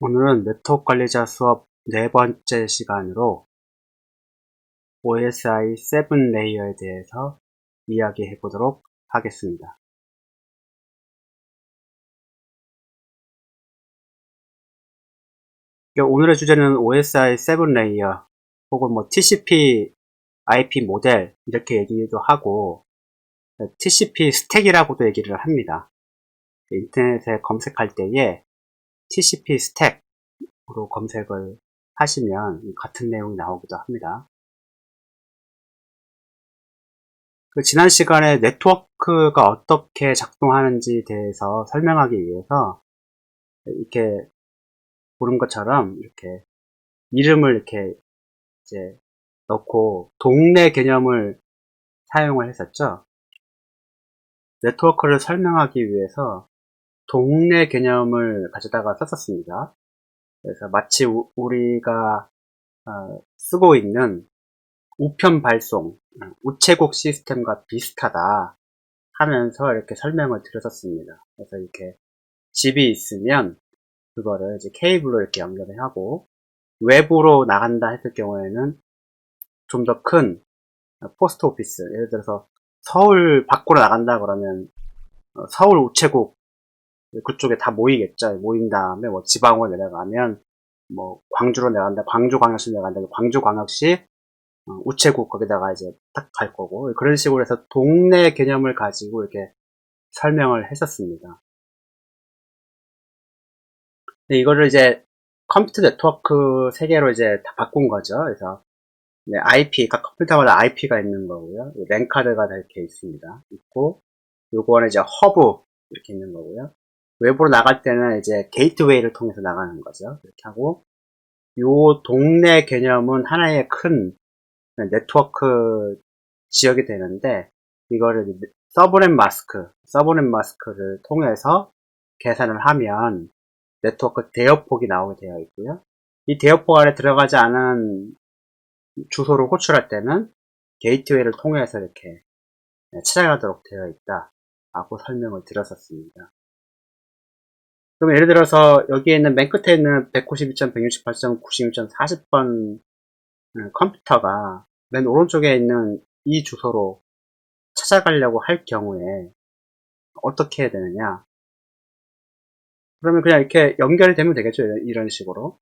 오늘은 네트워크 관리자 수업 네 번째 시간으로 OSI 7 레이어에 대해서 이야기해 보도록 하겠습니다. 오늘의 주제는 OSI 7 레이어 혹은 TCP IP 모델 이렇게 얘기도 하고 TCP 스택이라고도 얘기를 합니다. 인터넷에 검색할 때에 TCP 스택으로 검색을 하시면 같은 내용이 나오기도 합니다. 지난 시간에 네트워크가 어떻게 작동하는지에 대해서 설명하기 위해서 이렇게 보는 것처럼 이렇게 이름을 이렇게 이제 넣고 동네 개념을 사용을 했었죠. 네트워크를 설명하기 위해서 동네 개념을 가져다가 썼었습니다. 그래서 마치 우리가 쓰고 있는 우편 발송, 우체국 시스템과 비슷하다 하면서 이렇게 설명을 드렸었습니다. 그래서 이렇게 집이 있으면 그거를 이제 케이블로 이렇게 연결을 하고 외부로 나간다 했을 경우에는 좀 더 큰 포스트 오피스, 예를 들어서 서울 밖으로 나간다 그러면 서울 우체국 그쪽에 다 모이겠죠. 모인 다음에 지방으로 내려가면 광주로 내려간다, 광주광역시 내려간다, 광주광역시 우체국 거기다가 이제 딱 갈 거고, 그런 식으로 해서 동네 개념을 가지고 이렇게 설명을 했었습니다. 이거를 이제 컴퓨터 네트워크 세계로 이제 다 바꾼 거죠. 그래서 IP, 각 컴퓨터마다 IP가 있는 거고요. 랜 카드가 이렇게 있습니다. 있고, 요거는 이제 허브 이렇게 있는 거고요. 외부로 나갈 때는 이제 게이트웨이를 통해서 나가는 거죠. 이렇게 하고, 요 동네 개념은 하나의 큰 네트워크 지역이 되는데, 이거를 서브넷 마스크를 통해서 계산을 하면 네트워크 대역폭이 나오게 되어 있고요. 이 대역폭 안에 들어가지 않은 주소를 호출할 때는 게이트웨이를 통해서 이렇게 찾아가도록 되어 있다 라고 설명을 드렸었습니다. 그럼 예를 들어서 여기에 있는 맨 끝에 있는 192.168.96.40번 컴퓨터가 맨 오른쪽에 있는 이 주소로 찾아가려고 할 경우에 어떻게 해야 되느냐, 그러면 그냥 이렇게 연결이 되면 되겠죠. 이런 식으로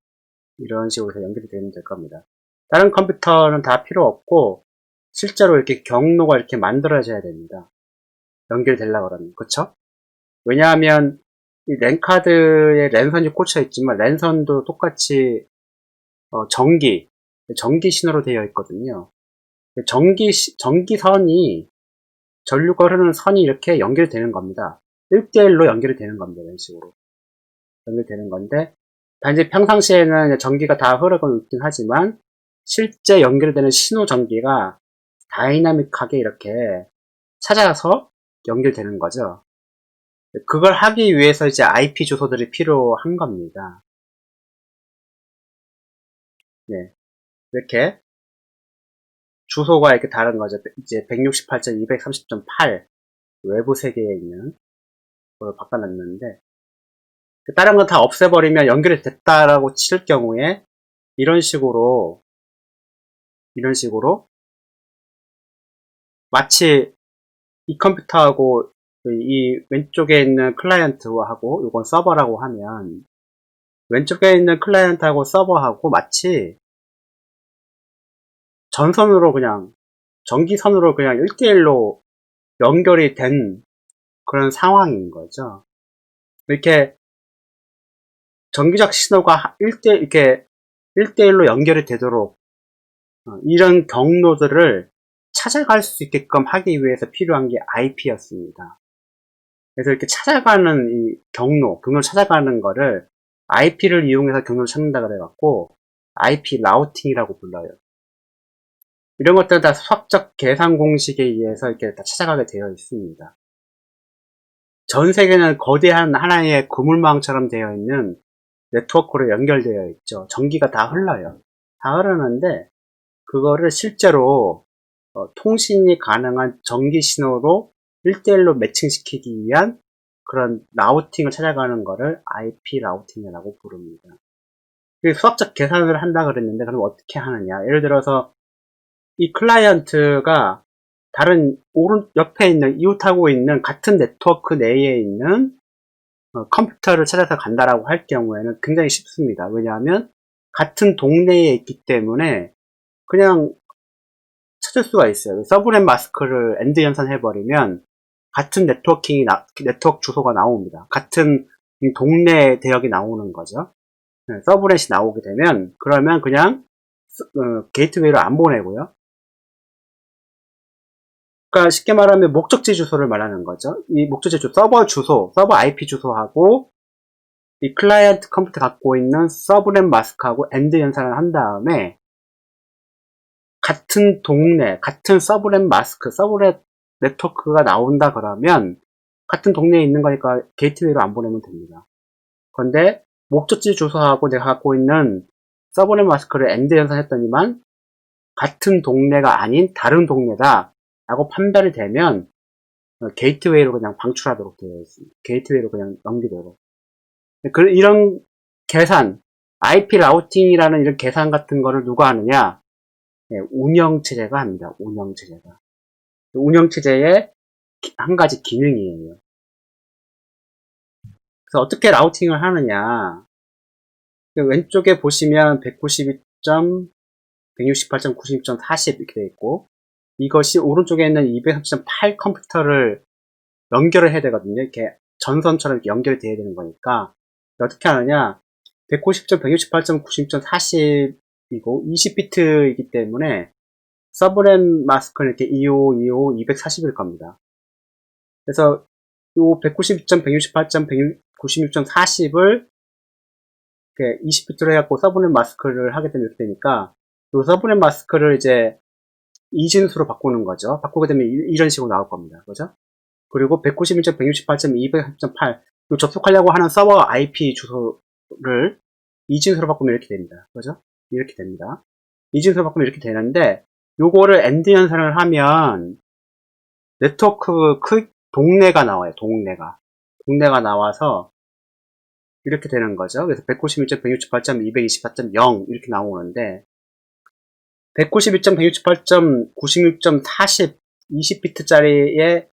해서 연결이 되면 될 겁니다. 다른 컴퓨터는 다 필요 없고 실제로 이렇게 경로가 이렇게 만들어져야 됩니다. 연결되려고 그러면. 그쵸? 왜냐하면 이 랜카드에 랜선이 꽂혀 있지만 랜선도 똑같이 전기 신호로 되어 있거든요. 전기선이 전류가 흐르는 선이 이렇게 연결되는 겁니다. 1대1로 연결이 되는 겁니다. 이런 식으로 연결되는 건데, 단지 평상시에는 전기가 다 흐르고 있긴 하지만 실제 연결되는 신호 전기가 다이나믹하게 이렇게 찾아서 연결되는 거죠. 그걸 하기 위해서 이제 IP 주소들이 필요한 겁니다. 네. 이렇게 주소가 이렇게 다른 거죠. 이제 168.230.8 외부 세계에 있는 걸 바꿔놨는데, 다른 건 다 없애버리면 연결이 됐다라고 칠 경우에 이런 식으로 마치 이 컴퓨터하고 이 왼쪽에 있는 클라이언트하고 이건 서버라고 하면 왼쪽에 있는 클라이언트하고 서버하고 마치 전선으로 그냥 전기선으로 그냥 1대1로 연결이 된 그런 상황인 거죠. 이렇게 전기적 신호가 이렇게 1대1로 연결이 되도록 이런 경로들을 찾아갈 수 있게끔 하기 위해서 필요한 게 IP였습니다. 그래서 이렇게 찾아가는 이 경로를 찾아가는 거를 IP를 이용해서 경로를 찾는다 그래갖고 IP 라우팅이라고 불러요. 이런 것들은 다 수학적 계산 공식에 의해서 이렇게 다 찾아가게 되어 있습니다. 전 세계는 거대한 하나의 그물망처럼 되어 있는 네트워크로 연결되어 있죠. 전기가 다 흘러요. 다 흐르는데 그거를 실제로 통신이 가능한 전기 신호로 1대1로 매칭시키기 위한 그런 라우팅을 찾아가는 거를 IP 라우팅이라고 부릅니다. 수학적 계산을 한다 그랬는데, 그럼 어떻게 하느냐. 예를 들어서, 이 클라이언트가 다른 옆에 있는, 이웃하고 있는 같은 네트워크 내에 있는 컴퓨터를 찾아서 간다라고 할 경우에는 굉장히 쉽습니다. 왜냐하면 같은 동네에 있기 때문에 그냥 찾을 수가 있어요. 서브넷 마스크를 엔드 연산해버리면 같은 네트워크 주소가 나옵니다. 같은 동네 대역이 나오는 거죠. 서브넷이 나오게 되면 그러면 그냥 게이트웨이로 안 보내고요. 그러니까 쉽게 말하면 목적지 주소를 말하는 거죠. 이 목적지 주소, 서버 IP 주소하고 이 클라이언트 컴퓨터 갖고 있는 서브넷 마스크하고 엔드 연산을 한 다음에 같은 동네, 같은 서브넷 마스크, 서브넷 네트워크가 나온다 그러면 같은 동네에 있는 거니까 게이트웨이로 안 보내면 됩니다. 그런데 목적지 주소하고 내가 갖고 있는 서브넷 마스크를 엔드 연산했더니만 같은 동네가 아닌 다른 동네다 라고 판별이 되면 게이트웨이로 그냥 방출하도록 되어 있습니다. 게이트웨이로 그냥 넘기도록. 이런 계산, IP 라우팅이라는 이런 계산 같은 거를 누가 하느냐? 네, 운영체제가 합니다. 운영체제가. 운영체제의 한 가지 기능이에요. 그래서 어떻게 라우팅을 하느냐? 왼쪽에 보시면 192점, 168점, 96점, 40 이렇게 되어 있고, 이것이 오른쪽에 있는 230.8 컴퓨터를 연결을 해야 되거든요. 이렇게 전선처럼 이렇게 연결이 돼야 되는 거니까. 어떻게 하느냐? 190점, 168점, 96점, 40이고 20비트이기 때문에 서브넷 마스크는 이렇게 25, 25, 240일 겁니다. 그래서 요 192점, 168점, 196점, 40을 20비트로 해갖고 서브넷 마스크를 하게 되면 이렇게 되니까 요 서브넷 마스크를 이제 이진수로 바꾸는 거죠. 바꾸게 되면 이런 식으로 나올 겁니다. 그죠? 그리고 191점, 168점, 230.8 접속하려고 하는 서버 IP 주소를 이진수로 바꾸면 이렇게 됩니다. 그죠? 이렇게 됩니다. 이진수로 바꾸면 이렇게 되는데 요거를 엔드 연산을 하면 네트워크 동네가 나와요. 동네가 나와서 이렇게 되는 거죠. 그래서 191점, 168점, 224.0 이렇게 나오는데 192점, 168점, 96점, 40, 20비트짜리의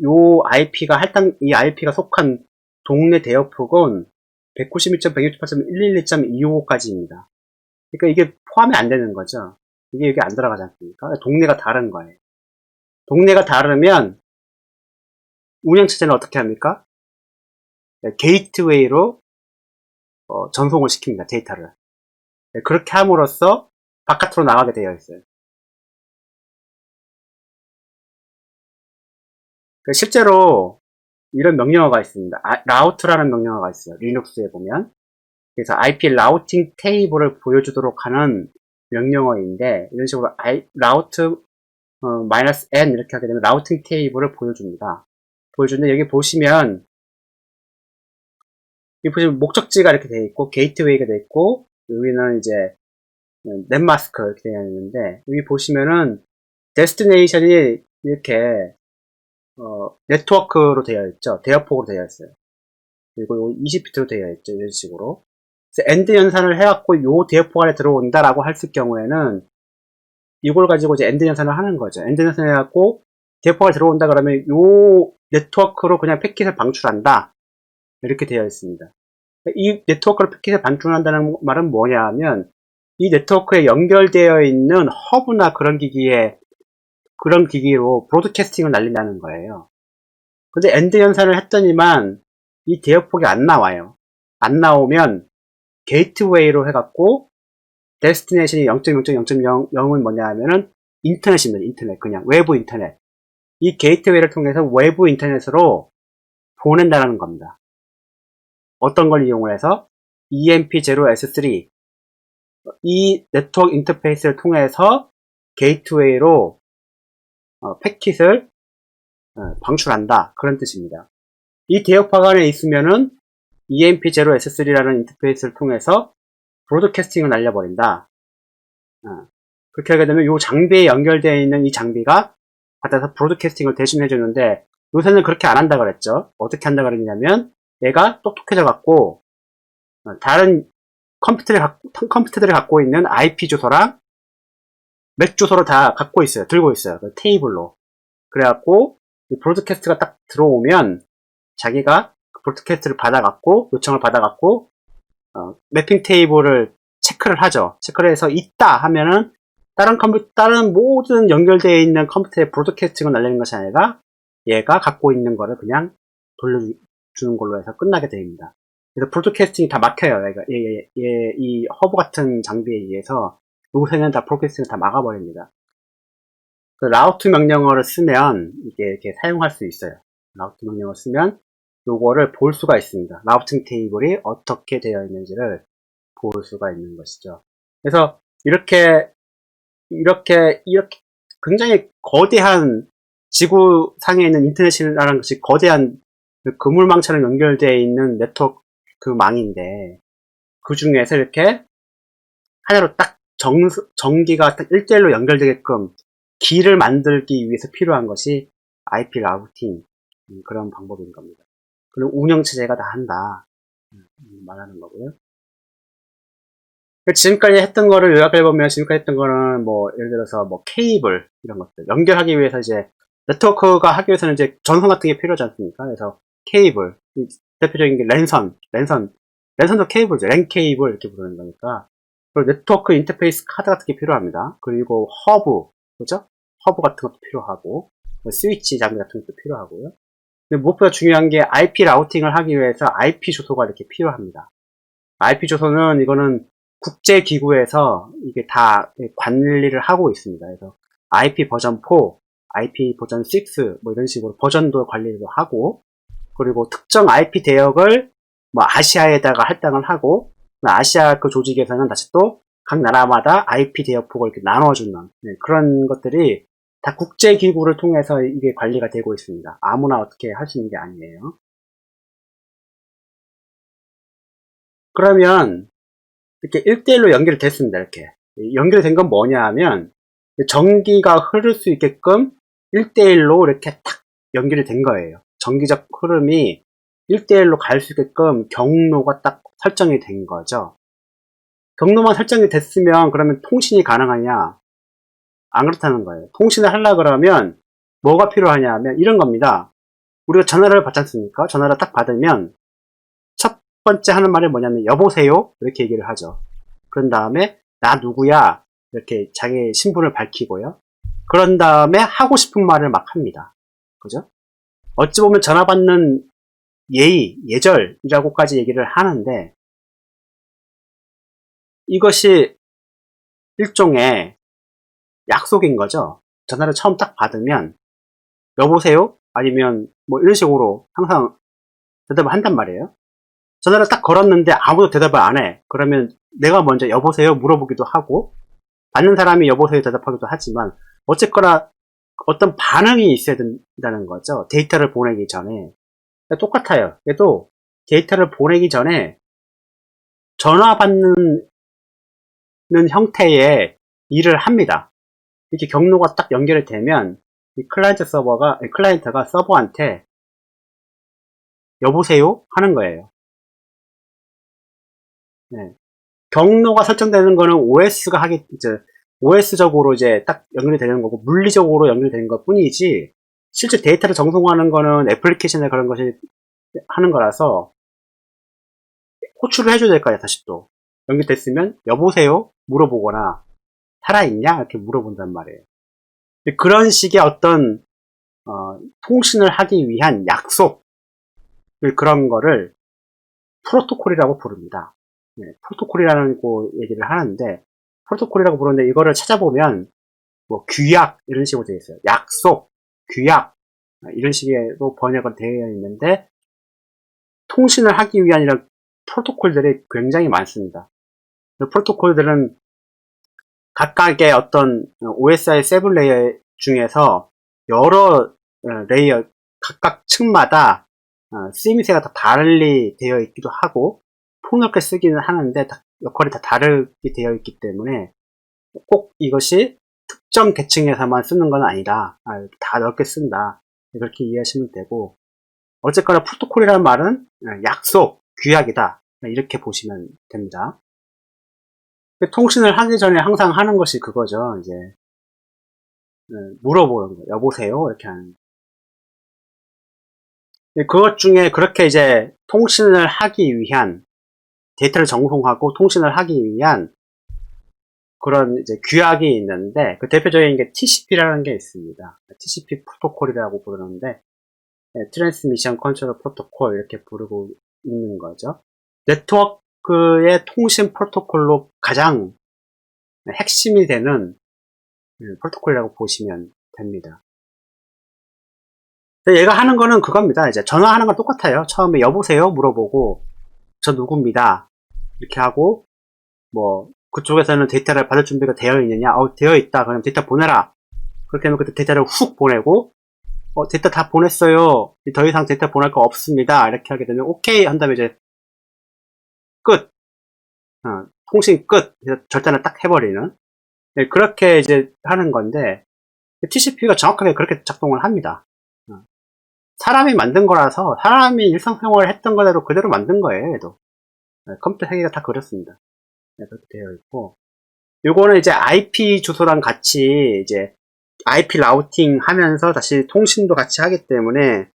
요 IP가 이 IP가 속한 동네 대역폭은 192점, 168점, 112.255까지입니다. 그러니까 이게 포함이 안 되는 거죠. 이게 여기 안 들어가지 않습니까? 동네가 다른 거예요. 동네가 다르면 운영체제는 어떻게 합니까? 게이트웨이로 전송을 시킵니다. 데이터를. 그렇게 함으로써 바깥으로 나가게 되어 있어요. 실제로 이런 명령어가 있습니다. 라우트라는 명령어가 있어요. 리눅스에 보면. 그래서 IP 라우팅 테이블을 보여주도록 하는 명령어인데 이런 식으로 라우트 -n 이렇게 하게 되면 라우팅 테이블을 보여줍니다. 보여주는데 여기 보시면 목적지가 이렇게 되어 있고 게이트웨이가 되어 있고 여기는 이제 넷마스크 이렇게 되어 있는데 여기 보시면은 데스티네이션이 이렇게 네트워크로 되어 있죠. 대역폭으로 되어 있어요. 그리고 20비트로 되어 있죠. 이런 식으로. 그래서 엔드 연산을 해갖고 요 대역폭 안에 들어온다라고 했을 경우에는 이걸 가지고 이제 엔드 연산을 하는 거죠. 엔드 연산을 해갖고 대역폭 안에 들어온다 그러면 요 네트워크로 그냥 패킷을 방출한다. 이렇게 되어 있습니다. 이 네트워크로 패킷을 방출한다는 말은 뭐냐 하면 이 네트워크에 연결되어 있는 허브나 그런 기기로 브로드캐스팅을 날린다는 거예요. 근데 엔드 연산을 했더니만 이 대역폭이 안 나와요. 안 나오면 게이트웨이로 해갖고 데스티네이션이 0.0.0.0은 뭐냐 하면은 인터넷입니다. 인터넷. 그냥 외부 인터넷. 이 게이트웨이를 통해서 외부 인터넷으로 보낸다는 겁니다. 어떤 걸 이용을 해서 EMP0S3 이 네트워크 인터페이스를 통해서 게이트웨이로 패킷을 방출한다. 그런 뜻입니다. 이 대역폭 안에 있으면은 EMP0S3라는 인터페이스를 통해서 브로드캐스팅을 날려버린다. 그렇게 하게 되면 이 장비에 연결되어 있는 이 장비가 받아서 브로드캐스팅을 대신 해주는데 요새는 그렇게 안 한다 그랬죠. 어떻게 한다 그랬냐면 얘가 똑똑해져 갖고 다른 컴퓨터들이 갖고 있는 IP 주소랑 맥 주소를 다 갖고 있어요. 들고 있어요. 그 테이블로. 그래갖고 이 브로드캐스트가 딱 들어오면 자기가 그 브로드캐스트를 받아갖고 요청을 받아갖고 매핑 테이블을 체크를 하죠. 체크를 해서 있다 하면은 다른 모든 연결되어 있는 컴퓨터에 브로드캐스팅을 날리는 것이 아니라 얘가 갖고 있는 거를 그냥 돌려주는 걸로 해서 끝나게 됩니다. 그래서 브로드캐스팅이 다 막혀요. 이 허브 같은 장비에 의해서 요새는 다 브로드캐스팅을 다 막아버립니다. 그 라우트 명령어를 쓰면 이게 이렇게 사용할 수 있어요. 라우트 명령어를 쓰면 요거를 볼 수가 있습니다. 라우팅 테이블이 어떻게 되어 있는지를 볼 수가 있는 것이죠. 그래서 이렇게 굉장히 거대한 지구상에 있는 인터넷이라는 것이 거대한 그물망처럼 연결되어 있는 네트워크 그 망인데 그 중에서 이렇게 하나로 딱 전기가 딱 1대1로 연결되게끔 길을 만들기 위해서 필요한 것이 IP 라우팅 그런 방법인 겁니다. 그리고 운영체제가 다 한다 말하는 거고요. 지금까지 했던 거를 요약해보면 지금까지 했던 거는 뭐 예를 들어서 뭐 케이블 이런 것들 연결하기 위해서 이제 네트워크가 하기 위해서는 이제 전선 같은 게 필요하지 않습니까? 그래서 케이블 대표적인 게 랜선도 케이블이죠. 랜 케이블 이렇게 부르는 거니까. 그리고 네트워크 인터페이스 카드 같은 게 필요합니다. 그리고 허브 그죠? 허브 같은 것도 필요하고 스위치 장비 같은 것도 필요하고요. 근데 무엇보다 중요한 게 IP 라우팅을 하기 위해서 IP 주소가 이렇게 필요합니다. IP 주소는 이거는 국제기구에서 이게 다 관리를 하고 있습니다. 그래서 IP 버전 4, IP 버전 6, 뭐 이런 식으로 버전도 관리를 하고, 그리고 특정 IP 대역을 뭐 아시아에다가 할당을 하고, 아시아 그 조직에서는 다시 또 각 나라마다 IP 대역폭을 이렇게 나눠주는 그런 것들이 다 국제기구를 통해서 이게 관리가 되고 있습니다. 아무나 어떻게 할 수 있는 게 아니에요. 그러면 이렇게 1대1로 연결이 됐습니다. 이렇게 연결이 된 건 뭐냐 하면 전기가 흐를 수 있게끔 1대1로 이렇게 탁 연결이 된 거예요. 전기적 흐름이 1대1로 갈 수 있게끔 경로가 딱 설정이 된 거죠. 경로만 설정이 됐으면 그러면 통신이 가능하냐? 안 그렇다는 거예요. 통신을 하려 그러면 뭐가 필요하냐 하면 이런 겁니다. 우리가 전화를 받지 않습니까? 전화를 딱 받으면 첫 번째 하는 말이 뭐냐면 여보세요? 이렇게 얘기를 하죠. 그런 다음에 나 누구야? 이렇게 자기 신분을 밝히고요. 그런 다음에 하고 싶은 말을 막 합니다. 그죠? 어찌 보면 전화 받는 예의, 예절이라고까지 얘기를 하는데 이것이 일종의 약속인 거죠. 전화를 처음 딱 받으면 여보세요? 아니면 뭐 이런 식으로 항상 대답을 한단 말이에요. 전화를 딱 걸었는데 아무도 대답을 안 해. 그러면 내가 먼저 여보세요? 물어보기도 하고 받는 사람이 여보세요? 대답하기도 하지만 어쨌거나 어떤 반응이 있어야 된다는 거죠. 데이터를 보내기 전에. 똑같아요. 얘도 데이터를 보내기 전에 전화 받는 형태의 일을 합니다. 이렇게 경로가 딱 연결이 되면 이 클라이언트가 서버한테 여보세요? 하는 거예요. 네. 경로가 설정되는 거는 OS적으로 이제 딱 연결이 되는 거고, 물리적으로 연결이 되는 것 뿐이지, 실제 데이터를 정송하는 거는 애플리케이션에 그런 것이 하는 거라서, 호출을 해줘야 될 거 아니야, 다시 또. 연결됐으면, 여보세요? 물어보거나, 살아있냐? 이렇게 물어본단 말이에요. 그런 식의 어떤, 통신을 하기 위한 약속, 그런 거를 프로토콜이라고 부릅니다. 네, 프로토콜이라는 거 얘기를 하는데 프로토콜이라고 부르는데 이거를 찾아보면 뭐 규약 이런 식으로 되어 있어요. 약속, 규약 이런 식으로 번역은 되어 있는데 통신을 하기 위한 이런 프로토콜들이 굉장히 많습니다. 그 프로토콜들은 각각의 어떤 OSI 7 레이어 중에서 여러 레이어 각각 층마다 쓰임새가 다 달리 되어 있기도 하고 폭넓게 쓰기는 하는데 역할이 다 다르게 되어 있기 때문에 꼭 이것이 특정 계층에서만 쓰는 건 아니다. 다 넓게 쓴다. 그렇게 이해하시면 되고 어쨌거나 프로토콜이라는 말은 약속, 규약이다. 이렇게 보시면 됩니다. 통신을 하기 전에 항상 하는 것이 그거죠. 이제 물어보는 거, 여보세요? 이렇게 하는. 그것 중에 그렇게 이제 통신을 하기 위한 데이터를 전송하고 통신을 하기 위한 그런 이제 규약이 있는데 그 대표적인 게 TCP라는 게 있습니다. TCP 프로토콜이라고 부르는데 트랜스미션 컨트롤 프로토콜 이렇게 부르고 있는 거죠. 네트워크의 통신 프로토콜로 가장 핵심이 되는 프로토콜이라고 보시면 됩니다. 얘가 하는 거는 그겁니다. 이제 전화하는 건 똑같아요. 처음에 여보세요 물어보고 저 누구입니다 이렇게 하고 뭐 그쪽에서는 데이터를 받을 준비가 되어 있느냐 되어 있다 그럼 데이터 보내라 그렇게 하면 그때 데이터를 훅 보내고 데이터 다 보냈어요 더 이상 데이터 보낼 거 없습니다 이렇게 하게 되면 오케이 한 다음에 이제 끝 통신 끝 절단을 딱 해버리는 그렇게 이제 하는 건데 TCP가 정확하게 그렇게 작동을 합니다. 사람이 만든 거라서 사람이 일상생활을 했던 거대로 그대로 만든 거예요. 얘도 컴퓨터 세계가 다 그렇습니다. 그렇게 되어 있고 요거는 이제 IP 주소랑 같이 이제 IP 라우팅 하면서 다시 통신도 같이 하기 때문에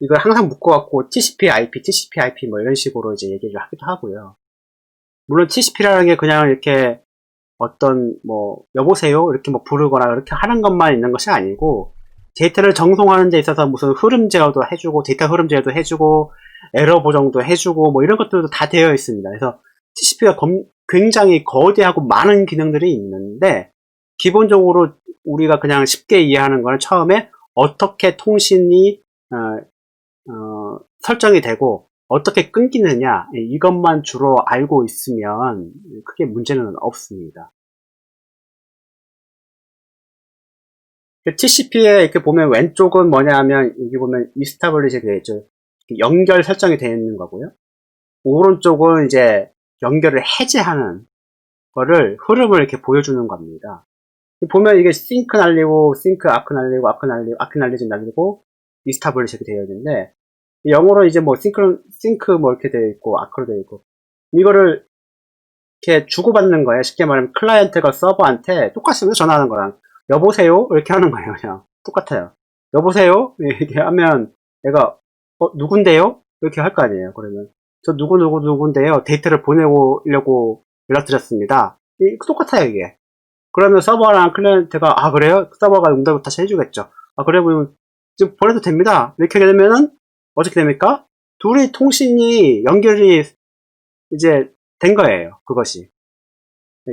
이걸 항상 묶어갖고 TCP IP 뭐 이런 식으로 이제 얘기를 하기도 하고요. 물론 TCP라는 게 그냥 이렇게 어떤 뭐 여보세요 이렇게 뭐 부르거나 이렇게 하는 것만 있는 것이 아니고 데이터를 정송하는 데 있어서 무슨 흐름 제어도 해주고 데이터 흐름 제어도 해주고 에러 보정도 해주고 뭐 이런 것들도 다 되어 있습니다. 그래서 TCP가 굉장히 거대하고 많은 기능들이 있는데 기본적으로 우리가 그냥 쉽게 이해하는 거는 처음에 어떻게 통신이 설정이 되고 어떻게 끊기느냐 이것만 주로 알고 있으면 크게 문제는 없습니다. TCP에 이렇게 보면 왼쪽은 뭐냐면 여기 보면 이스타블리시 되어 있죠. 연결 설정이 되어 있는 거고요. 오른쪽은 이제 연결을 해제하는 거를 흐름을 이렇게 보여주는 겁니다. 보면 이게 싱크 날리고 싱크 아크 날리고 아크 날리지 날리고 이스타블리시 되어 있는데 영어로 이제 뭐 싱크 뭐 이렇게 되어 있고 아크로 되어 있고 이거를 이렇게 주고받는 거예요. 쉽게 말하면 클라이언트가 서버한테 똑같습니다. 전화하는 거랑 여보세요 이렇게 하는 거예요. 그냥 똑같아요. 여보세요 이렇게 하면 얘가 누군데요 이렇게 할 거 아니에요. 그러면 저 누군데요 데이터를 보내려고 연락드렸습니다. 똑같아요 이게. 그러면 서버랑 클라이언트가 그래요? 서버가 응답을 다시 해주겠죠. 그래 보면 지금 보내도 됩니다. 이렇게 하게 되면은 어떻게 됩니까? 둘이 통신이 연결이 이제 된 거예요. 그것이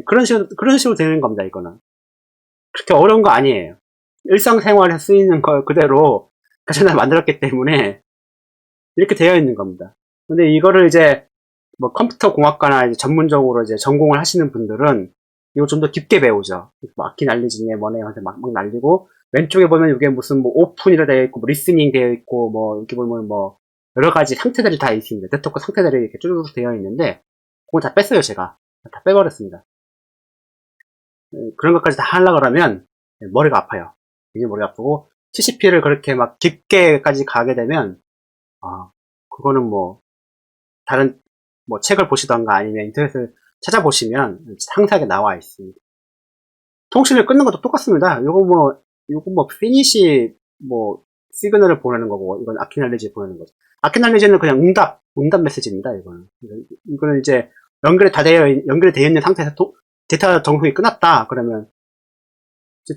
그런 식으로 되는 겁니다. 이거는 그렇게 어려운 거 아니에요. 일상생활에 쓰이는 거 그대로 가전을 만들었기 때문에 이렇게 되어 있는 겁니다. 근데 이거를 이제 뭐 컴퓨터 공학과나 이제 전문적으로 이제 전공을 하시는 분들은 이거 좀 더 깊게 배우죠. 악기 날리지네 뭐네 하면서 막 날리고 왼쪽에 보면 이게 무슨 뭐 오픈이라 되어 있고 뭐 리스닝 되어 있고 뭐 이렇게 보면 뭐 여러 가지 상태들이 다 있습니다. 네트워크 상태들이 이렇게 쭈르륵 되어 있는데 그걸 다 뺐어요. 제가 다 빼버렸습니다. 그런 것까지 다 하려고 그러면 머리가 아파요. 이게 머리가 아프고 TCP를 그렇게 막 깊게까지 가게 되면 그거는 뭐 다른 뭐 책을 보시던가 아니면 인터넷을 찾아보시면 상세하게 나와 있습니다. 통신을 끊는 것도 똑같습니다. 요거 뭐 피니시 뭐 시그널을 보내는 거고 이건 아키날리지 보내는 거죠. 아키날리지는 그냥 응답 메시지입니다. 이거는 이제 연결이 되어 있는 상태에서 데이터 정송이 끝났다 그러면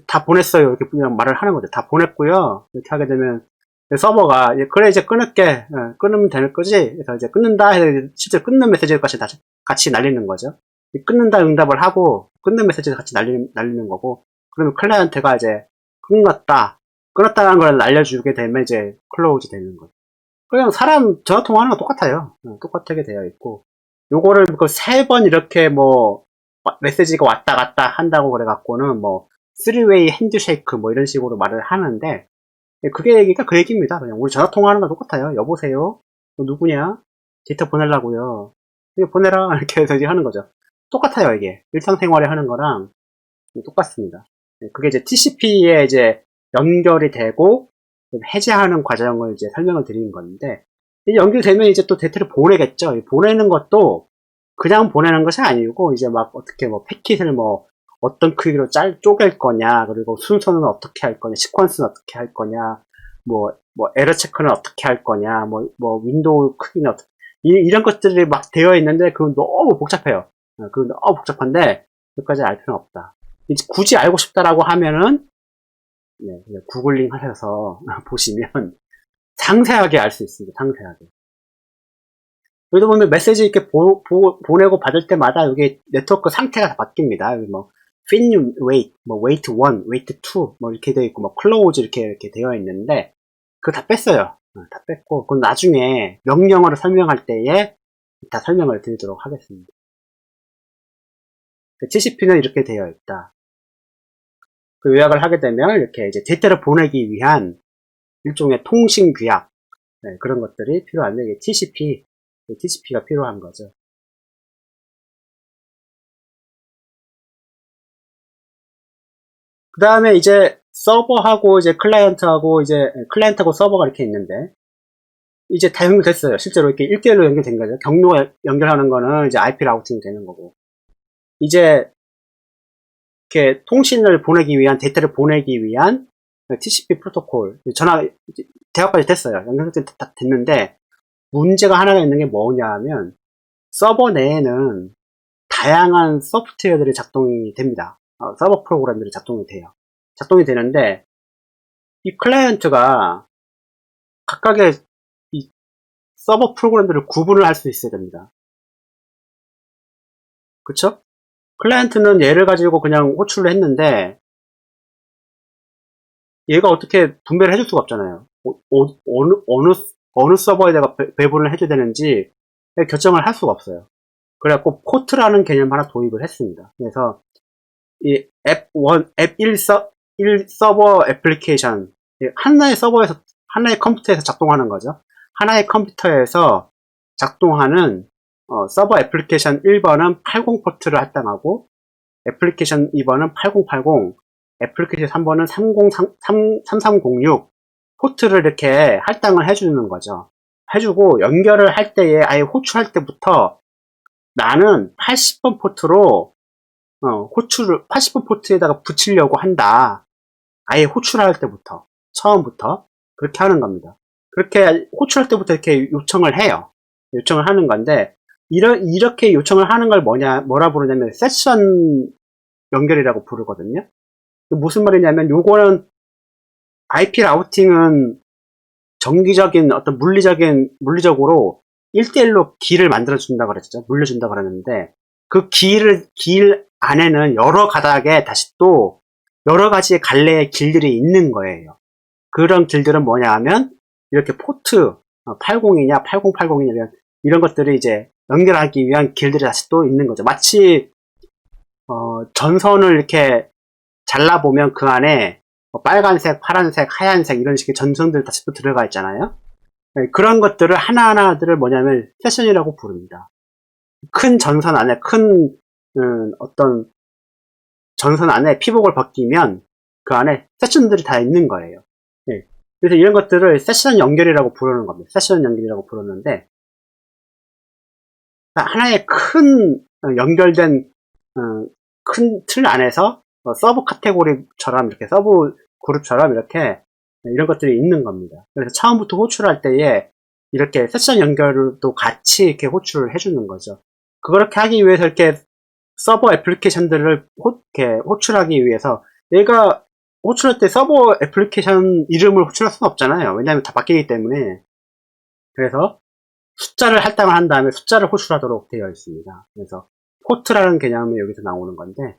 다 보냈어요 이렇게 그냥 말을 하는 거죠. 다 보냈고요 이렇게 하게 되면 서버가 그래 이제 끊을게 끊으면 되는 거지. 그래서 이제 끊는다 해서 실제 끊는 메시지까지 같이 날리는 거죠. 끊는다 응답을 하고 끊는 메시지를 같이 날리는 거고 그러면 클라이언트가 이제 끊었다는 걸 알려주게 되면 이제 클로즈 되는 거죠. 그냥 사람 전화 통화하는 거 똑같아요. 똑같게 되어 있고 요거를 그 3번 이렇게 뭐 메시지가 왔다 갔다 한다고 그래갖고는 뭐 3웨이 핸드쉐이크 뭐 이런 식으로 말을 하는데 그게 얘기가 그 얘기입니다. 그냥 우리 전화 통화하는 거 똑같아요. 여보세요? 너 누구냐? 데이터 보내려고요. 이거 보내라 이렇게 해서 이제 하는 거죠. 똑같아요 이게 일상생활에 하는 거랑 똑같습니다. 그게 이제 TCP에 이제 연결이 되고 해제하는 과정을 이제 설명을 드리는 건데 연결되면 이제 또 데이터를 보내겠죠. 보내는 것도 그냥 보내는 것이 아니고, 이제 막 어떻게 뭐 패킷을 뭐 어떤 크기로 쪼갤 거냐, 그리고 순서는 어떻게 할 거냐, 시퀀스는 어떻게 할 거냐, 뭐 에러 체크는 어떻게 할 거냐, 뭐 윈도우 크기는 어떻게, 이런 것들이 막 되어 있는데, 그건 너무 복잡해요. 그건 너무 복잡한데, 여기까지 알 필요는 없다. 이제 굳이 알고 싶다라고 하면은, 네, 구글링 하셔서 보시면 상세하게 알 수 있습니다. 상세하게. 여기도 보면 메시지 이렇게 보내고 받을 때마다 여기 네트워크 상태가 다 바뀝니다. 여기 뭐 fin wait, 뭐 wait 1, wait 2, 뭐 이렇게 되어 있고, 뭐 close 이렇게 되어 있는데, 그거 다 뺐어요. 다 뺐고, 그건 나중에 명령어를 설명할 때에 다 설명을 드리도록 하겠습니다. TCP는 이렇게 되어 있다. 그 요약을 하게 되면 이렇게 이제 데이터를 보내기 위한 일종의 통신 규약, 네, 그런 것들이 필요한데, 이게 TCP가 필요한 거죠. 그 다음에 이제 서버하고 이제 클라이언트하고 서버가 이렇게 있는데, 이제 다 연결됐어요. 실제로 이렇게 1대1로 연결된 거죠. 경로가 연결하는 거는 이제 IP 라우팅이 되는 거고. 이제 이렇게 통신을 보내기 위한, 데이터를 보내기 위한 TCP 프로토콜, 대화까지 됐어요. 연결이 다 됐는데, 문제가 하나가 있는 게 뭐냐 하면, 서버 내에는 다양한 소프트웨어들이 작동이 됩니다. 서버 프로그램들이 작동이 돼요. 작동이 되는데, 이 클라이언트가 각각의 이 서버 프로그램들을 구분을 할 수 있어야 됩니다. 그쵸? 클라이언트는 얘를 가지고 그냥 호출을 했는데, 얘가 어떻게 분배를 해줄 수가 없잖아요. 어느 서버에다가 배분을 해줘야 되는지 결정을 할 수가 없어요. 그래갖고 포트라는 개념 하나 도입을 했습니다. 그래서 이 앱1 서버 애플리케이션, 하나의 컴퓨터에서 작동하는 거죠. 하나의 컴퓨터에서 작동하는 서버 애플리케이션 1번은 80 포트를 할당하고, 애플리케이션 2번은 8080, 애플리케이션 3번은 3306 포트를 이렇게 할당을 해주는 거죠. 해주고 연결을 할 때에, 아예 호출할 때부터 나는 80번 포트로 80번 포트에다가 붙이려고 한다. 아예 호출할 때부터, 처음부터 그렇게 하는 겁니다. 그렇게 호출할 때부터 이렇게 요청을 해요. 요청을 하는 건데, 이렇게 요청을 하는 걸 뭐라 부르냐면 세션 연결이라고 부르거든요. 무슨 말이냐면, 요거는 IP 라우팅은 정기적인 어떤 물리적으로 1대1로 길을 만들어준다 그랬죠. 물려준다 그랬는데, 그 길 안에는 여러 가닥에 다시 또 여러 가지의 갈래의 길들이 있는 거예요. 그런 길들은 뭐냐 하면, 이렇게 포트 80이냐 8080이냐 이런 것들이 이제 연결하기 위한 길들이 다시 또 있는 거죠. 마치 전선을 이렇게 잘라보면 그 안에 빨간색, 파란색, 하얀색 이런 식의 전선들 다시 또 들어가 있잖아요. 네, 그런 것들을 하나하나들을 뭐냐면 세션이라고 부릅니다. 큰 전선 안에, 어떤 전선 안에 피복을 벗기면 그 안에 세션들이 다 있는 거예요. 네. 그래서 이런 것들을 세션 연결이라고 부르는 겁니다. 세션 연결이라고 부르는데, 하나의 큰 연결된 큰 틀 안에서 서브 카테고리처럼, 이렇게 서브 그룹처럼 이렇게 이런 것들이 있는 겁니다. 그래서 처음부터 호출할 때에 이렇게 세션 연결도 같이 이렇게 호출을 해주는 거죠. 그렇게 하기 위해서 이렇게 서버 애플리케이션들을 이렇게 호출하기 위해서, 얘가 호출할 때 서버 애플리케이션 이름을 호출할 수는 없잖아요. 왜냐하면 다 바뀌기 때문에. 그래서 숫자를 할당을 한 다음에 숫자를 호출하도록 되어 있습니다. 그래서 포트라는 개념이 여기서 나오는 건데,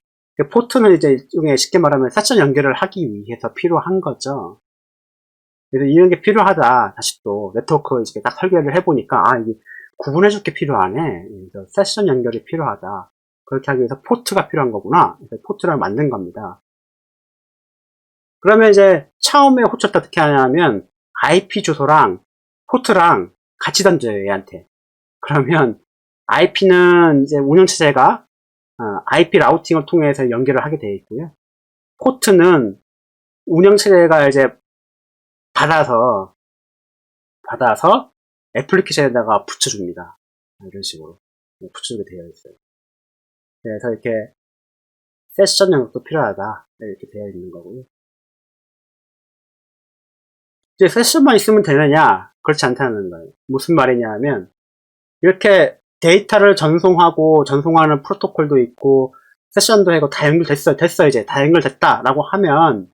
포트는 이제 일종의 쉽게 말하면 세션 연결을 하기 위해서 필요한 거죠. 그래서 이런 게 필요하다. 다시 또 네트워크 이렇게 딱 설계를 해보니까, 이게 구분해줄 게 필요하네. 그래서 세션 연결이 필요하다. 그렇게 하기 위해서 포트가 필요한 거구나. 그래서 포트를 만든 겁니다. 그러면 이제 처음에 호출 때 어떻게 하냐면, IP 주소랑 포트랑 같이 던져요, 얘한테. 그러면 IP는 이제 운영체제가 IP 라우팅을 통해서 연결을 하게 되어 있고요. 포트는 운영체제가 이제 받아서 애플리케이션에다가 붙여줍니다. 이런 식으로. 붙여주게 되어 있어요. 그래서 이렇게 세션 영역도 필요하다. 이렇게 되어 있는 거고요. 이제 세션만 있으면 되느냐? 그렇지 않다는 거예요. 무슨 말이냐 하면, 이렇게 데이터를 전송하는 프로토콜도 있고, 세션도 하고 다 됐어, 이제. 다 연결됐다라고 하면,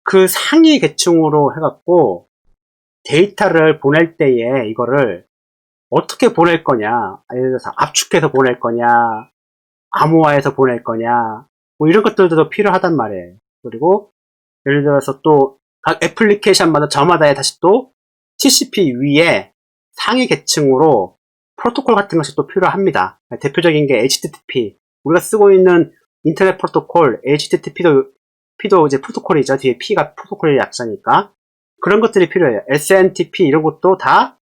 그 상위 계층으로 해갖고, 데이터를 보낼 때에 이거를 어떻게 보낼 거냐, 예를 들어서 압축해서 보낼 거냐, 암호화해서 보낼 거냐, 뭐 이런 것들도 필요하단 말이에요. 그리고 예를 들어서 또 각 애플리케이션마다 저마다에 다시 또 TCP 위에 상위 계층으로 프로토콜 같은 것이 또 필요합니다. 대표적인 게 HTTP. 우리가 쓰고 있는 인터넷 프로토콜, HTTP도 이제 프로토콜이죠. 뒤에 P가 프로토콜의 약자니까. 그런 것들이 필요해요. SNTP 이런 것도 다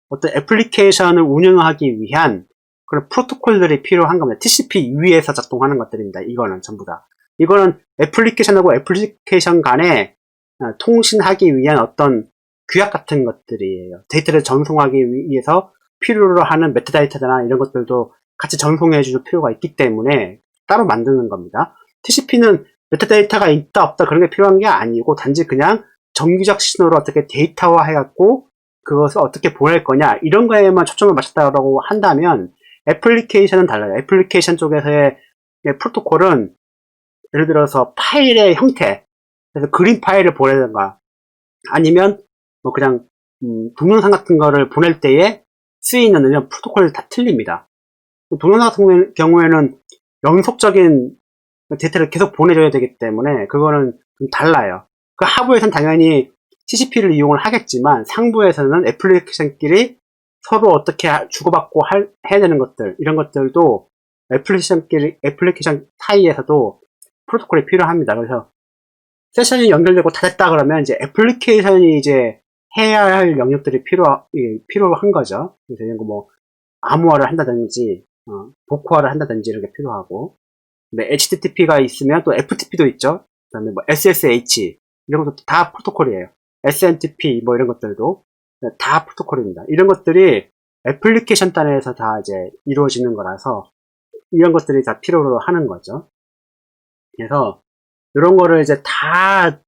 어떤 애플리케이션을 운영하기 위한 그런 프로토콜들이 필요한 겁니다. TCP 위에서 작동하는 것들입니다. 이거는 전부 다. 이거는 애플리케이션하고 애플리케이션 간에 통신하기 위한 어떤 규약 같은 것들이에요. 데이터를 전송하기 위해서 필요로 하는 메타데이터나 이런 것들도 같이 전송해 줄 필요가 있기 때문에 따로 만드는 겁니다. TCP는 메타데이터가 있다 없다 그런 게 필요한 게 아니고 단지 그냥 정기적 신호로 어떻게 데이터화 해갖고 그것을 어떻게 보낼 거냐 이런 거에만 초점을 맞췄다고 한다면 애플리케이션은 달라요. 애플리케이션 쪽에서의 프로토콜은 예를 들어서 파일의 형태, 그래서 그림 파일을 보내든가 아니면 뭐 그냥 동영상 같은 거를 보낼 때에 쓰이는 이런 프로토콜이 다 틀립니다. 동영상 같은 경우에는 연속적인 데이터를 계속 보내줘야 되기 때문에 그거는 좀 달라요. 그 하부에서는 당연히 TCP를 이용을 하겠지만 상부에서는 애플리케이션끼리 서로 어떻게 주고받고 해야 되는 것들 이런 것들도 애플리케이션 사이에서도 프로토콜이 필요합니다. 그래서 세션이 연결되고 다 됐다 그러면 이제 애플리케이션이 이제 해야 할 영역들이 필요한 거죠. 그래서 이런 거 뭐 암호화를 한다든지 복호화를 한다든지 이런 게 필요하고 근데 HTTP가 있으면 또 FTP도 있죠. 그 다음에 뭐 SSH 이런 것도 다 프로토콜이에요. SNTP 뭐 이런 것들도 다 프로토콜입니다. 이런 것들이 애플리케이션 단에서 다 이제 이루어지는 거라서 이런 것들이 다 필요로 하는 거죠. 그래서 이런 거를 이제 다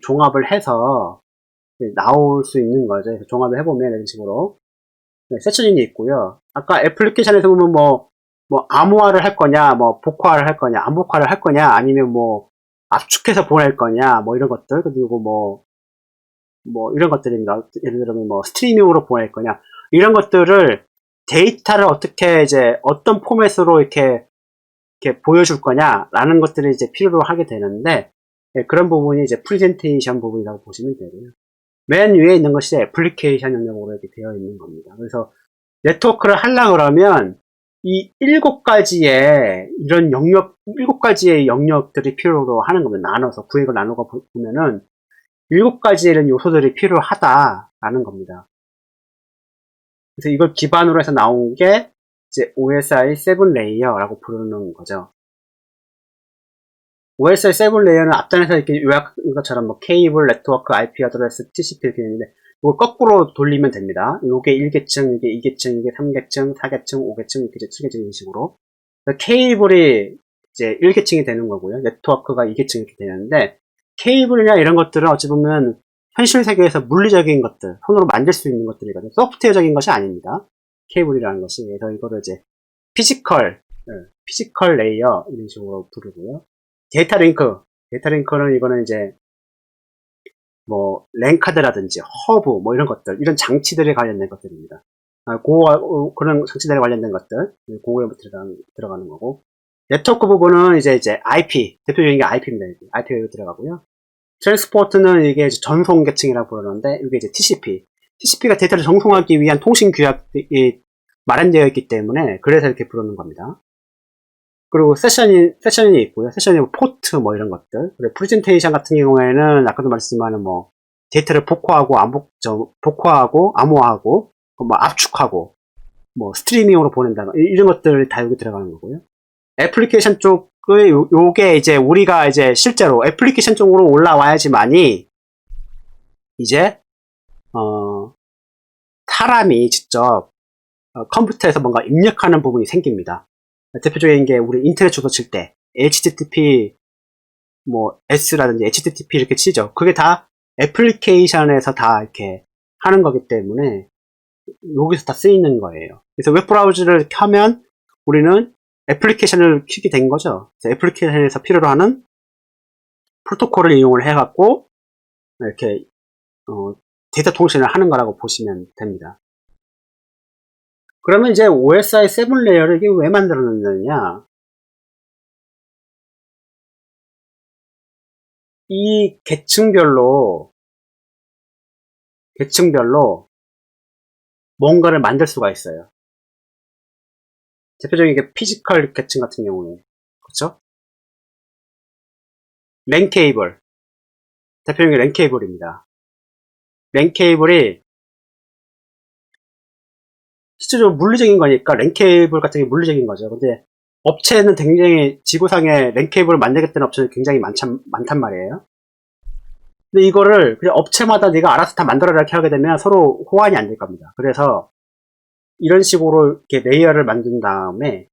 종합을 해서 나올 수 있는 거죠. 그래서 종합을 해보면 이런 식으로 세션이 있고요. 아까 애플리케이션에서 보면 뭐 암호화를 할 거냐, 뭐 복화를 할 거냐, 암복화를 할 거냐, 아니면 뭐 압축해서 보낼 거냐, 뭐 이런 것들 그리고 뭐 이런 것들입니다. 예를 들면 뭐 스트리밍으로 보낼 거냐 이런 것들을 데이터를 어떻게 이제 어떤 포맷으로 이렇게 보여줄 거냐라는 것들을 이제 필요로 하게 되는데 그런 부분이 이제 프레젠테이션 부분이라고 보시면 되고요. 맨 위에 있는 것이 애플리케이션 영역으로 이렇게 되어 있는 겁니다. 그래서 네트워크를 하려 그러면 이 7가지의 이런 영역, 7가지의 영역들이 필요로 하는 겁니다. 나눠서 구획을 나누고 보면은 7가지의 이런 요소들이 필요하다라는 겁니다. 그래서 이걸 기반으로 해서 나온 게 이제 OSI 7레이어라고 부르는 거죠. OSI 7레이어는 앞단에서 이렇게 요약한 것처럼 뭐 케이블, 네트워크, IP 어드레스, TCP 이렇게 있는데 이걸 거꾸로 돌리면 됩니다. 요게 1계층, 이게 2계층, 이게 3계층, 4계층, 5계층, 이렇게 7계층 이런 식으로. 케이블이 이제 1계층이 되는 거고요. 네트워크가 2계층 이렇게 되는데 케이블이나 이런 것들은 어찌 보면 현실 세계에서 물리적인 것들, 손으로 만들 수 있는 것들이거든요. 소프트웨어적인 것이 아닙니다. 케이블이라는 것이. 그래서 이거를 이제 피지컬 레이어 이런 식으로 부르고요. 데이터 링크는 이거는 이제 뭐 랜카드라든지 허브 뭐 이런 것들, 이런 장치들에 관련된 것들입니다. 그런 장치들에 관련된 것들, 그거에 들어가는 거고. 네트워크 부분은 이제 IP, 대표적인 게 IP입니다. IP가 들어가고요. 트랜스포트는 이게 이제 전송 계층이라고 부르는데, 이게 이제 TCP가 데이터를 전송하기 위한 통신 규약이 마련되어 있기 때문에, 그래서 이렇게 부르는 겁니다. 그리고 세션이 있고요. 세션이 뭐 포트 뭐 이런 것들. 그리고 프레젠테이션 같은 경우에는 아까도 말했지만 뭐 데이터를 복호하고 암호화하고 뭐 압축하고 뭐 스트리밍으로 보낸다 이런 것들 다 여기 들어가는 거고요. 애플리케이션 쪽의 요게 이제 우리가 이제 실제로 애플리케이션 쪽으로 올라와야지만이 이제 사람이 직접 컴퓨터에서 뭔가 입력하는 부분이 생깁니다. 대표적인 게 우리 인터넷 주소 칠 때 HTTP 뭐 S라든지 HTTP 이렇게 치죠. 그게 다 애플리케이션에서 다 이렇게 하는 거기 때문에 여기서 다 쓰이는 거예요. 그래서 웹브라우저를 켜면 우리는 애플리케이션을 켜게 된 거죠. 그래서 애플리케이션에서 필요로 하는 프로토콜을 이용을 해갖고 이렇게 데이터 통신을 하는 거라고 보시면 됩니다. 그러면 이제 OSI 7 레이어를 이게 왜 만들어놨느냐? 이 계층별로 뭔가를 만들 수가 있어요. 대표적인 게 피지컬 계층 같은 경우에 그렇죠? 랜 케이블 대표적인 게 랜 케이블입니다. 랜 케이블이 실제로 물리적인 거니까 랜 케이블 같은 게 물리적인 거죠. 근데 업체는 굉장히 지구상에 랜 케이블을 만들겠다는 업체는 굉장히 많단 말이에요. 근데 이거를 그냥 업체마다 네가 알아서 다 만들어라 이렇게 하게 되면 서로 호환이 안 될 겁니다. 그래서 이런 식으로 이렇게 레이어를 만든 다음에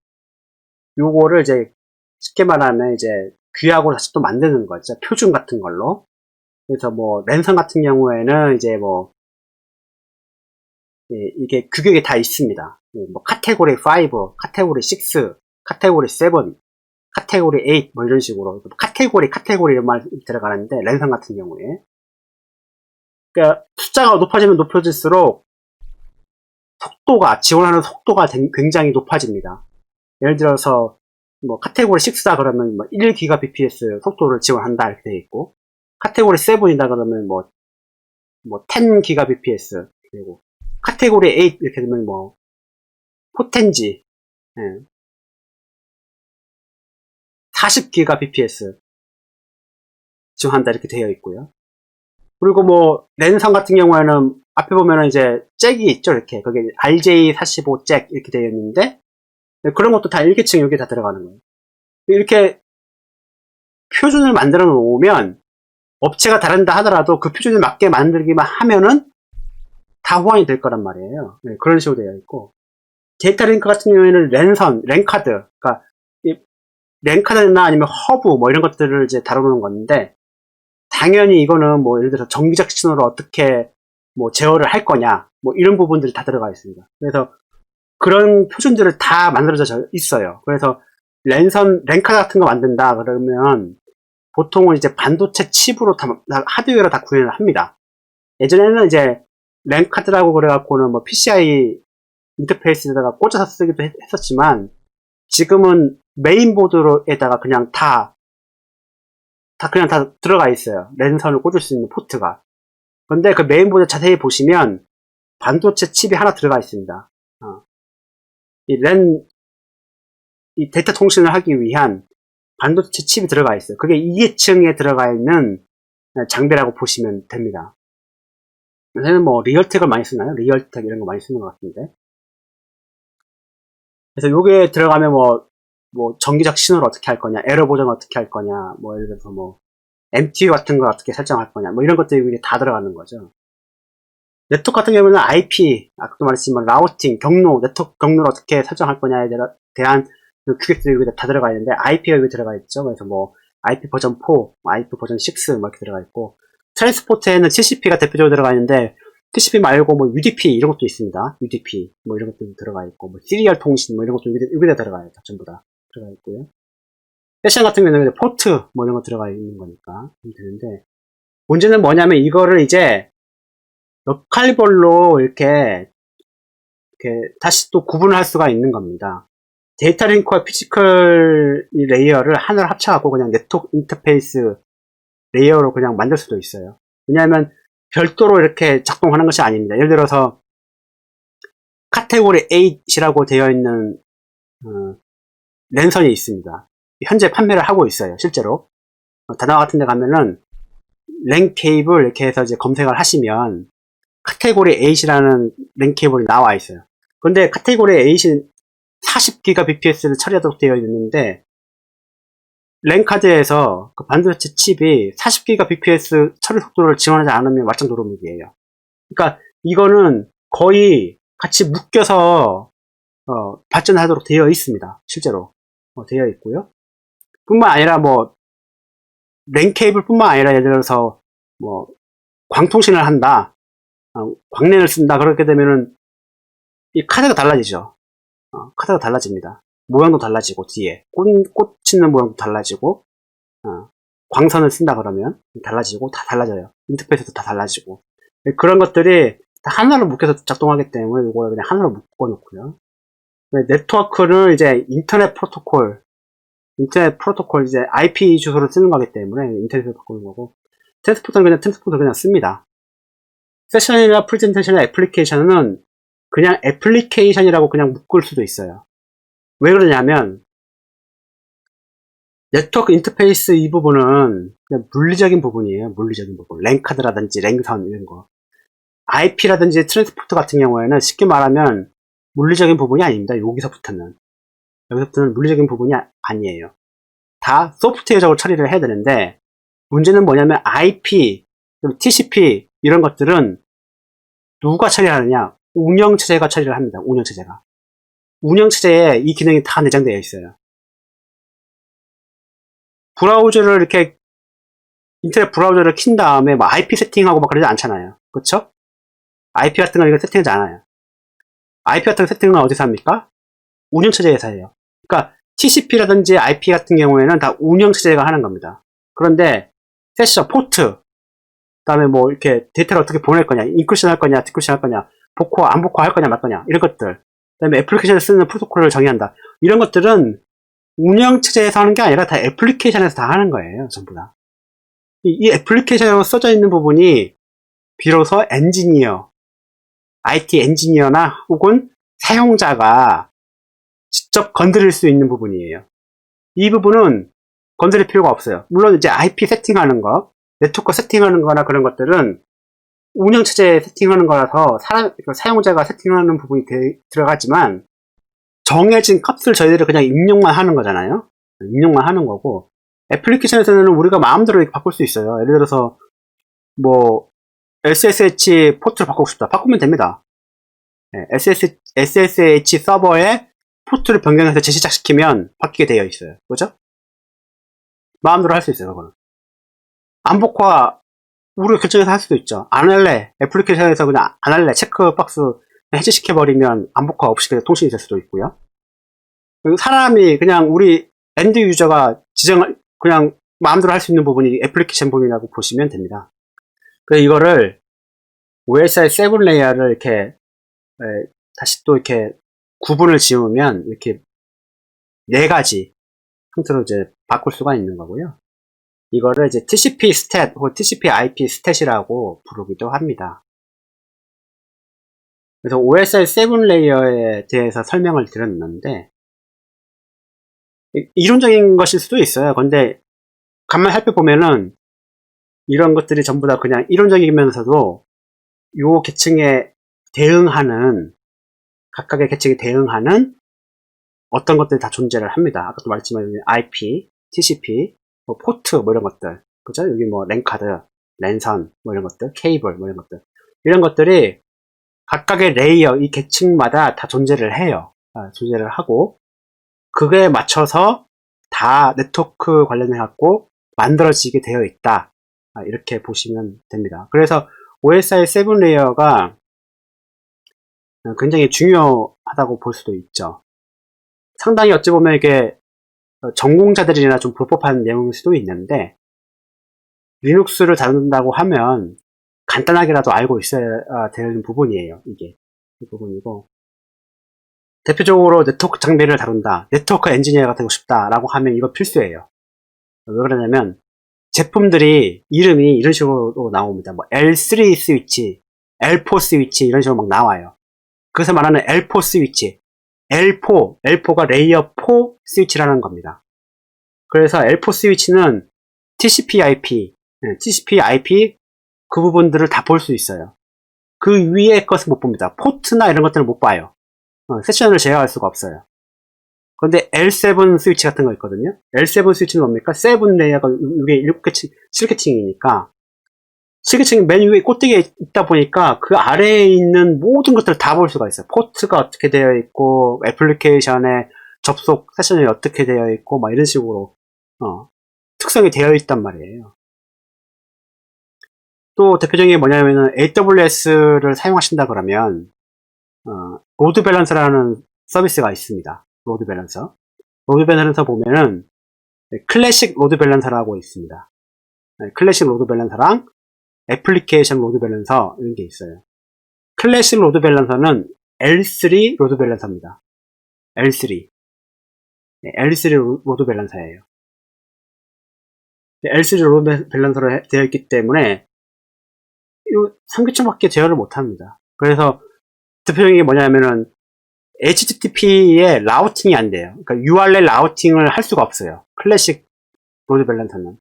요거를 이제 쉽게 말하면 이제 규약으로 다시 또 만드는 거죠. 표준 같은 걸로. 그래서 뭐 랜선 같은 경우에는 이제 뭐 이게 규격이 다 있습니다. 뭐 카테고리 5, 카테고리 6, 카테고리 7, 카테고리 8 뭐 이런 식으로 카테고리 이런 말이 들어가는데 랜선 같은 경우에 그러니까 숫자가 높아지면 높아질수록 지원하는 속도가 굉장히 높아집니다. 예를 들어서 뭐 카테고리 6다 그러면 뭐 1GBps 속도를 지원한다 이렇게 되어 있고 카테고리 7이다 그러면 뭐 10GBps 그리고 카테고리 8 이렇게 되면 뭐 410G 40GBps 지원한다 이렇게 되어 있고요. 그리고 뭐 랜선 같은 경우에는 앞에 보면은 이제 잭이 있죠. 이렇게 거기에 RJ45 잭 이렇게 되어 있는데 그런 것도 다 일계층 여기에 다 들어가는 거예요. 이렇게 표준을 만들어 놓으면 업체가 다른다 하더라도 그 표준에 맞게 만들기만 하면은 다 호환이 될 거란 말이에요. 네, 그런 식으로 되어 있고 데이터 링크 같은 경우에는 랜카드 그러니까 랜카드나 아니면 허브 뭐 이런 것들을 이제 다루는 건데 당연히 이거는 뭐 예를 들어서 정기적 신호를 어떻게 뭐 제어를 할 거냐 뭐 이런 부분들이 다 들어가 있습니다. 그래서 그런 표준들을 다 만들어져 있어요. 그래서 랜카드 같은 거 만든다 그러면 보통은 이제 반도체 칩으로 하드웨어로 다 구현을 합니다. 예전에는 이제 랜카드라고 그래갖고는 뭐 PCI 인터페이스에다가 꽂아서 쓰기도 했었지만 지금은 메인보드에다가 그냥 다 들어가 있어요. 랜선을 꽂을 수 있는 포트가. 근데 그 메인보드 자세히 보시면 반도체 칩이 하나 들어가 있습니다. 이 데이터 통신을 하기 위한 반도체 칩이 들어가 있어요. 그게 2계층에 들어가 있는 장비라고 보시면 됩니다. 요새는 뭐 리얼텍을 많이 쓰나요? 리얼텍 이런 거 많이 쓰는 것 같은데. 그래서 요게 들어가면 뭐 정기적 신호를 어떻게 할 거냐, 에러 보정을 어떻게 할 거냐, 뭐 예를 들어서 뭐 MTU 같은 걸 어떻게 설정할 거냐, 뭐 이런 것들이 다 들어가는 거죠. 네트워크 같은 경우는 IP, 아까도 말했지만 라우팅, 네트워크 경로를 어떻게 설정할 거냐에 대한 규격들이 여기 다 들어가 있는데 IP가 여기 들어가 있죠. 그래서 뭐 IP 버전 4, IP 버전 6 뭐 이렇게 들어가 있고 트랜스포트에는 TCP가 대표적으로 들어가 있는데 TCP 말고 뭐 UDP 이런 것도 있습니다. UDP 뭐 이런 것도 들어가 있고 뭐 시리얼 통신 뭐 이런 것도 여기다 들어가요. 전부 다 들어가 있고요. 세션 같은 경우는 포트 뭐 이런 거 들어가 있는 거니까 되는데 문제는 뭐냐면 이거를 이제 역할별로 이렇게 다시 또 구분을 할 수가 있는 겁니다. 데이터 링크와 피지컬 레이어를 하나로 합쳐갖고 그냥 네트워크 인터페이스 레이어로 그냥 만들 수도 있어요. 왜냐하면 별도로 이렇게 작동하는 것이 아닙니다. 예를 들어서 카테고리 8이라고 되어 있는 랜선이 있습니다. 현재 판매를 하고 있어요. 실제로 다나와 같은 데 가면은 랜 케이블 이렇게 해서 이제 검색을 하시면 카테고리 8이라는 랜 케이블이 나와 있어요. 근데 카테고리 8은 40GBps를 처리하도록 되어 있는데 랜카드에서 그 반도체 칩이 40GBps 처리 속도를 지원하지 않으면 말짱 도루묵이에요. 그러니까 이거는 거의 같이 묶여서 발전하도록 되어 있습니다. 실제로 되어 있고요. 뿐만 아니라 뭐 랜 케이블 뿐만 아니라 예를 들어서 뭐 광통신을 한다, 광랜을 쓴다. 그렇게 되면은 이 카드가 달라지죠. 카드가 달라집니다. 모양도 달라지고 뒤에 꽃 있는 모양도 달라지고, 광선을 쓴다 그러면 달라지고, 다 달라져요. 인터페이스도 다 달라지고. 그런 것들이 다 하나로 묶여서 작동하기 때문에 이걸 그냥 하나로 묶어 놓고요. 네트워크를 이제 인터넷 프로토콜 이제 IP 주소를 쓰는 거기 때문에 인터넷에서 바꾸는 거고, 트랜스포터는 그냥 씁니다. 세션이나 프레젠테이션이나 애플리케이션은 그냥 애플리케이션이라고 그냥 묶을 수도 있어요. 왜 그러냐면 네트워크 인터페이스 이 부분은 그냥 물리적인 부분이에요. 물리적인 부분. 랜카드라든지 랜선 이런 거. IP라든지 트랜스포터 같은 경우에는 쉽게 말하면 물리적인 부분이 아닙니다. 여기서부터는 물리적인 부분이 아니에요. 다 소프트웨어적으로 처리를 해야 되는데, 문제는 뭐냐면 IP, TCP 이런 것들은 누가 처리하느냐? 운영체제가 처리를 합니다. 운영체제에 이 기능이 다 내장되어 있어요. 브라우저를 이렇게 인터넷 브라우저를 킨 다음에 뭐 IP 세팅하고 막 그러지 않잖아요. 그쵸? IP 같은 거 이거 세팅하지 않아요. IP 같은 거 세팅은 어디서 합니까? 운영체제에서 해요. 그러니까 TCP라든지 IP 같은 경우에는 다 운영체제가 하는 겁니다. 그런데 세션, 포트, 그 다음에 뭐 이렇게 데이터를 어떻게 보낼 거냐, 인크리션 할 거냐, 디크리션 할 거냐, 복호화, 안 복호화 할 거냐, 말 거냐, 이런 것들. 그 다음에 애플리케이션을 쓰는 프로토콜을 정의한다. 이런 것들은 운영체제에서 하는 게 아니라 다 애플리케이션에서 다 하는 거예요, 전부 다. 이 애플리케이션으로 써져 있는 부분이 비로소 엔지니어, IT 엔지니어나 혹은 사용자가 직접 건드릴 수 있는 부분이에요. 이 부분은 건드릴 필요가 없어요. 물론 이제 IP 세팅하는 거, 네트워크 세팅하는 거나 그런 것들은 운영체제 세팅하는 거라서 사용자가 세팅하는 부분이 들어가지만, 정해진 값을 저희들이 그냥 입력만 하는 거잖아요. 입력만 하는 거고, 애플리케이션에서는 우리가 마음대로 이렇게 바꿀 수 있어요. 예를 들어서 뭐 SSH 포트를 바꾸고 싶다. 바꾸면 됩니다. SSH 서버에 포트를 변경해서 재시작시키면 바뀌게 되어 있어요. 그죠? 마음대로 할 수 있어요. 그거는 안복화 우리가 결정해서 할 수도 있죠. 안 할래, 애플리케이션에서 그냥 안 할래, 체크박스 해제시켜버리면 안복화 없이 그냥 통신이 될 수도 있고요. 사람이 그냥 우리 엔드 유저가 그냥 마음대로 할 수 있는 부분이 애플리케이션 부분이라고 보시면 됩니다. 그래서 이거를 OSI 7 레이어를 이렇게 다시 또 이렇게 구분을 지으면 이렇게 4가지 형태로 이제 바꿀 수가 있는 거고요. 이거를 이제 TCP stat 혹은 TCP IP stat이라고 부르기도 합니다. 그래서 OSI 7 레이어에 대해서 설명을 드렸는데, 이론적인 것일 수도 있어요. 근데 가만히 살펴보면은 이런 것들이 전부 다 그냥 이론적이면서도 요 계층에 대응하는, 각각의 계층에 대응하는 어떤 것들이 다 존재를 합니다. 아까도 말했지만 IP, TCP, 뭐 포트 뭐 이런 것들, 그죠? 여기 뭐 랜카드, 랜선 뭐 이런 것들, 케이블 뭐 이런 것들, 이런 것들이 각각의 레이어, 이 계층마다 다 존재를 해요. 존재를 하고 그거에 맞춰서 다 네트워크 관련해 갖고 만들어지게 되어 있다. 이렇게 보시면 됩니다. 그래서 OSI 7 레이어가 굉장히 중요하다고 볼 수도 있죠. 상당히 어찌 보면 이게 전공자들이나 좀 불법한 내용일 수도 있는데, 리눅스를 다룬다고 하면 간단하게라도 알고 있어야 되는 부분이에요. 이게 이 부분이고, 대표적으로 네트워크 장비를 다룬다, 네트워크 엔지니어가 되고 싶다라고 하면 이거 필수예요. 왜 그러냐면 제품들이 이름이 이런 식으로 나옵니다. 뭐 L3 스위치, L4 스위치 이런 식으로 막 나와요. 그래서 말하는 L4 스위치, L4가 레이어 4 스위치라는 겁니다. 그래서 L4 스위치는 TCP/IP 그 부분들을 다 볼 수 있어요. 그 위에 것은 못 봅니다. 포트나 이런 것들은 못 봐요. 세션을 제어할 수가 없어요. 그런데 L7 스위치 같은 거 있거든요. L7 스위치는 뭡니까? 7 레이어가 이게 7개층이니까 시계층이 맨 위에 꼭대기에 있다 보니까 그 아래에 있는 모든 것들을 다 볼 수가 있어요. 포트가 어떻게 되어 있고, 애플리케이션의 접속 세션이 어떻게 되어 있고, 막 이런 식으로, 특성이 되어 있단 말이에요. 또 대표적인 게 뭐냐면은 AWS를 사용하신다 그러면, 로드 밸런서라는 서비스가 있습니다. 로드 밸런서. 로드 밸런서 보면은, 클래식 로드 밸런서라고 있습니다. 클래식 로드 밸런서랑 애플리케이션 로드 밸런서 이런 게 있어요. 클래식 로드 밸런서는 L3 로드 밸런서입니다. L3. L3 로드 밸런서예요. L3 로드 밸런서로 되어 있기 때문에 3계층밖에 제어를 못합니다. 그래서 대표적인 게 뭐냐면은 HTTP의 라우팅이 안 돼요. 그러니까 URL 라우팅을 할 수가 없어요. 클래식 로드 밸런서는.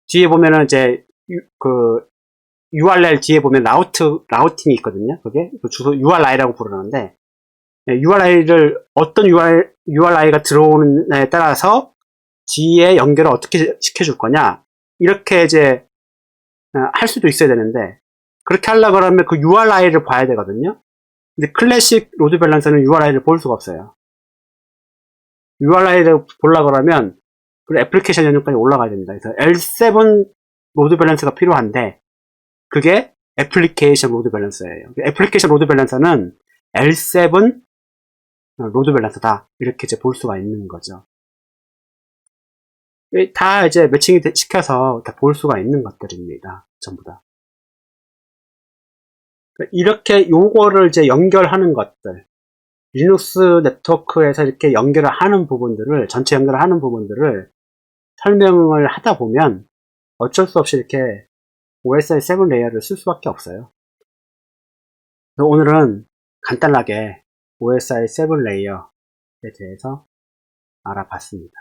뒤에 보면은 이제 그 URL 뒤에 보면 라우팅이 있거든요. 그게 그 주소 URI라고 부르는데 URI를 어떤 URI가 들어오느냐에 따라서 뒤에 연결을 어떻게 시켜줄 거냐 이렇게 이제 할 수도 있어야 되는데 그렇게 하려고 하면 그 URI를 봐야 되거든요. 근데 클래식 로드 밸런서는 URI를 볼 수가 없어요. URI를 보려고 하면 그 애플리케이션 연역까지 올라가야 됩니다. 그래서 L7 로드 밸런서가 필요한데 그게 애플리케이션 로드 밸런서예요. 애플리케이션 로드 밸런서는 L7 로드 밸런서다. 이렇게 이제 볼 수가 있는 거죠. 다 이제 매칭이 시켜서 다 볼 수가 있는 것들입니다. 전부 다. 이렇게 요거를 이제 연결하는 것들. 리눅스 네트워크에서 이렇게 연결을 하는 부분들을, 전체 연결을 하는 부분들을 설명을 하다 보면 어쩔 수 없이 이렇게 OSI 7 레이어를 쓸 수밖에 없어요. 그래서 오늘은 간단하게 OSI 7 레이어에 대해서 알아봤습니다.